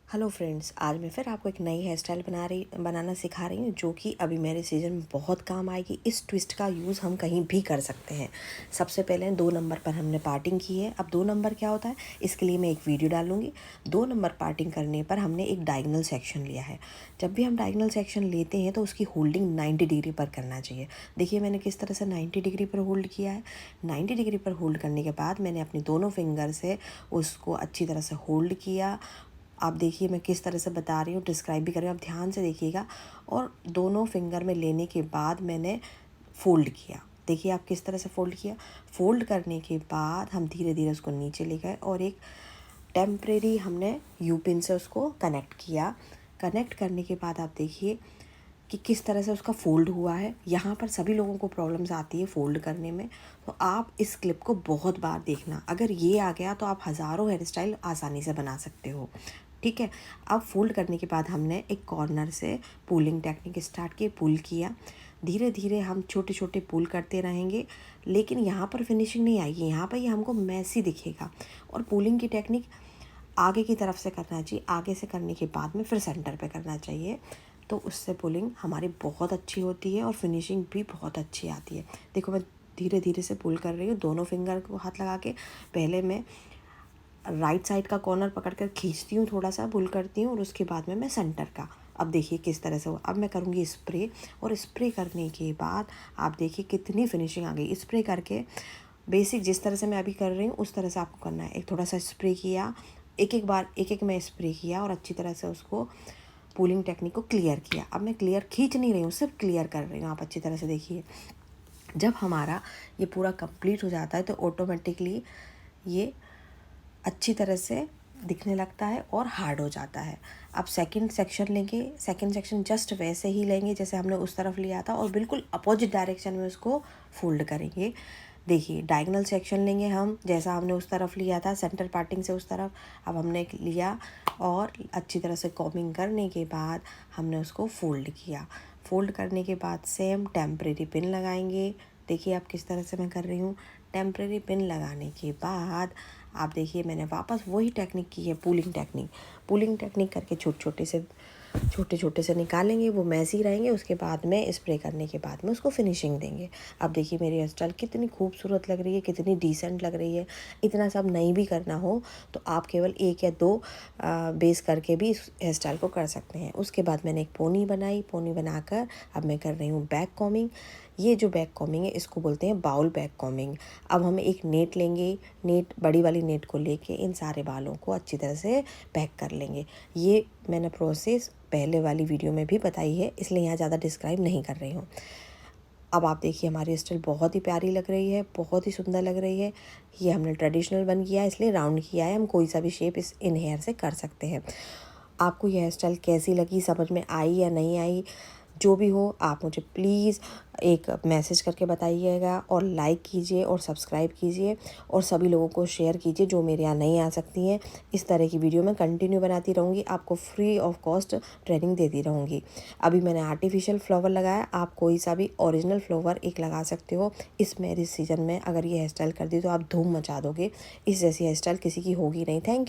Hello friends, आज मैं फिर आपको एक नई हेयर स्टाइल बनाना सिखा रही हूँ जो कि अभी मेरे सीज़न में बहुत काम आएगी। इस ट्विस्ट का यूज़ हम कहीं भी कर सकते हैं। सबसे पहले 2 नंबर पर हमने पार्टिंग की है। अब 2 नंबर क्या होता है, इसके लिए मैं एक वीडियो डालूँगी। 2 नंबर पार्टिंग करने पर हमने एक डायगोनल सेक्शन लिया है। जब भी हम डायगोनल सेक्शन लेते हैं तो उसकी होल्डिंग 90 डिग्री पर करना चाहिए। देखिए मैंने किस तरह से 90 डिग्री पर होल्ड किया है। 90 डिग्री पर होल्ड करने के बाद मैंने अपनी दोनों फिंगर से उसको अच्छी तरह से होल्ड किया। आप देखिए मैं किस तरह से बता रही हूँ, डिस्क्राइब भी कर रही हूँ, आप ध्यान से देखिएगा। और दोनों फिंगर में लेने के बाद मैंने फ़ोल्ड किया। देखिए आप किस तरह से फ़ोल्ड किया। फ़ोल्ड करने के बाद हम धीरे धीरे उसको नीचे ले गए और एक टेम्परेरी हमने यू पिन से उसको कनेक्ट किया। कनेक्ट करने के बाद आप देखिए कि किस तरह से उसका फ़ोल्ड हुआ है। यहाँ पर सभी लोगों को प्रॉब्लम्स आती है फ़ोल्ड करने में, तो आप इस क्लिप को बहुत बार देखना। अगर ये आ गया तो आप हज़ारों हेयर स्टाइल आसानी से बना सकते हो। ठीक है। अब फोल्ड करने के बाद हमने एक कॉर्नर से पुलिंग टेक्निक स्टार्ट की, पुल किया। धीरे धीरे हम छोटे छोटे पुल करते रहेंगे, लेकिन यहाँ पर फिनिशिंग नहीं आएगी। यहाँ पर ये हमको मैसी दिखेगा। और पुलिंग की टेक्निक आगे की तरफ से करना चाहिए। आगे से करने के बाद में फिर सेंटर पे करना चाहिए, तो उससे पुलिंग हमारी बहुत अच्छी होती है और फिनिशिंग भी बहुत अच्छी आती है। देखो मैं धीरे धीरे से पुल कर रही हूँ दोनों फिंगर को हाथ लगा के। पहले मैं राइट साइड का कॉर्नर पकड़ कर खींचती हूँ, थोड़ा सा पुल करती हूँ और उसके बाद में मैं सेंटर का। अब देखिए किस तरह से हो। अब मैं करूँगी स्प्रे, और स्प्रे करने के बाद आप देखिए कितनी फिनिशिंग आ गई। स्प्रे करके बेसिक जिस तरह से मैं अभी कर रही हूँ उस तरह से आपको करना है। एक थोड़ा सा स्प्रे किया, एक बार एक मैं स्प्रे किया और अच्छी तरह से उसको पुलिंग टेक्निक को क्लियर किया। अब मैं क्लियर खींच नहीं रही हूँ, सिर्फ क्लियर कर रही हूँ। आप अच्छी तरह से देखिए। जब हमारा ये पूरा कंप्लीट हो जाता है तो ऑटोमेटिकली ये अच्छी तरह से दिखने लगता है और हार्ड हो जाता है। अब सेकंड सेक्शन लेंगे। सेकंड सेक्शन जस्ट वैसे ही लेंगे जैसे हमने उस तरफ लिया था और बिल्कुल अपोजिट डायरेक्शन में उसको फोल्ड करेंगे। देखिए डायगोनल सेक्शन लेंगे हम, जैसा हमने उस तरफ लिया था सेंटर पार्टिंग से उस तरफ। अब हमने लिया और अच्छी तरह से कॉमिंग करने के बाद हमने उसको फोल्ड किया। फोल्ड करने के बाद सेम टेम्परेरी पिन लगाएंगे। देखिए आप किस तरह से मैं कर रही हूँ। टेम्परेरी पिन लगाने के बाद आप देखिए मैंने वापस वही टेक्निक की है, पुलिंग टेक्निक। पुलिंग टेक्निक करके छोटे छोटे से निकालेंगे, वो मैसी रहेंगे। उसके बाद में स्प्रे करने के बाद में उसको फिनिशिंग देंगे। अब देखिए मेरी हेयर स्टाइल कितनी खूबसूरत लग रही है, कितनी डिसेंट लग रही है। इतना सब नहीं भी करना हो तो आप केवल 1 या 2 बेस करके भी इस हेयर स्टाइल को कर सकते हैं। उसके बाद मैंने एक पोनी बनाई। पोनी बनाकर अब मैं कर रही हूँ बैक कॉमिंग। ये जो बैक कॉमिंग है इसको बोलते हैं बाउल बैक कॉमिंग। अब हम एक नेट लेंगे, नेट बड़ी वाली नेट को लेके इन सारे बालों को अच्छी तरह से पैक कर लेंगे। ये मैंने प्रोसेस पहले वाली वीडियो में भी बताई है, इसलिए यहाँ ज़्यादा डिस्क्राइब नहीं कर रही हूँ। अब आप देखिए हमारी स्टाइल बहुत ही प्यारी लग रही है, बहुत ही सुंदर लग रही है। ये हमने ट्रेडिशनल बन किया है, इसलिए राउंड किया है। हम कोई सा भी शेप इन हेयर से कर सकते हैं। आपको ये हेयर स्टाइल कैसी लगी, समझ में आई या नहीं आई, जो भी हो आप मुझे प्लीज़ एक मैसेज करके बताइएगा। और लाइक कीजिए और सब्सक्राइब कीजिए और सभी लोगों को शेयर कीजिए जो मेरे यहाँ नहीं आ सकती हैं। इस तरह की वीडियो मैं कंटिन्यू बनाती रहूँगी, आपको फ्री ऑफ कॉस्ट ट्रेनिंग देती रहूँगी। अभी मैंने आर्टिफिशियल फ्लावर लगाया, आप कोई सा भी ओरिजिनल फ्लावर एक लगा सकते हो। इस मैरिज सीजन में अगर ये हेयर स्टाइल कर दी तो आप धूम मचा दोगे। इस जैसी हेयर स्टाइल किसी की होगी नहीं। थैंक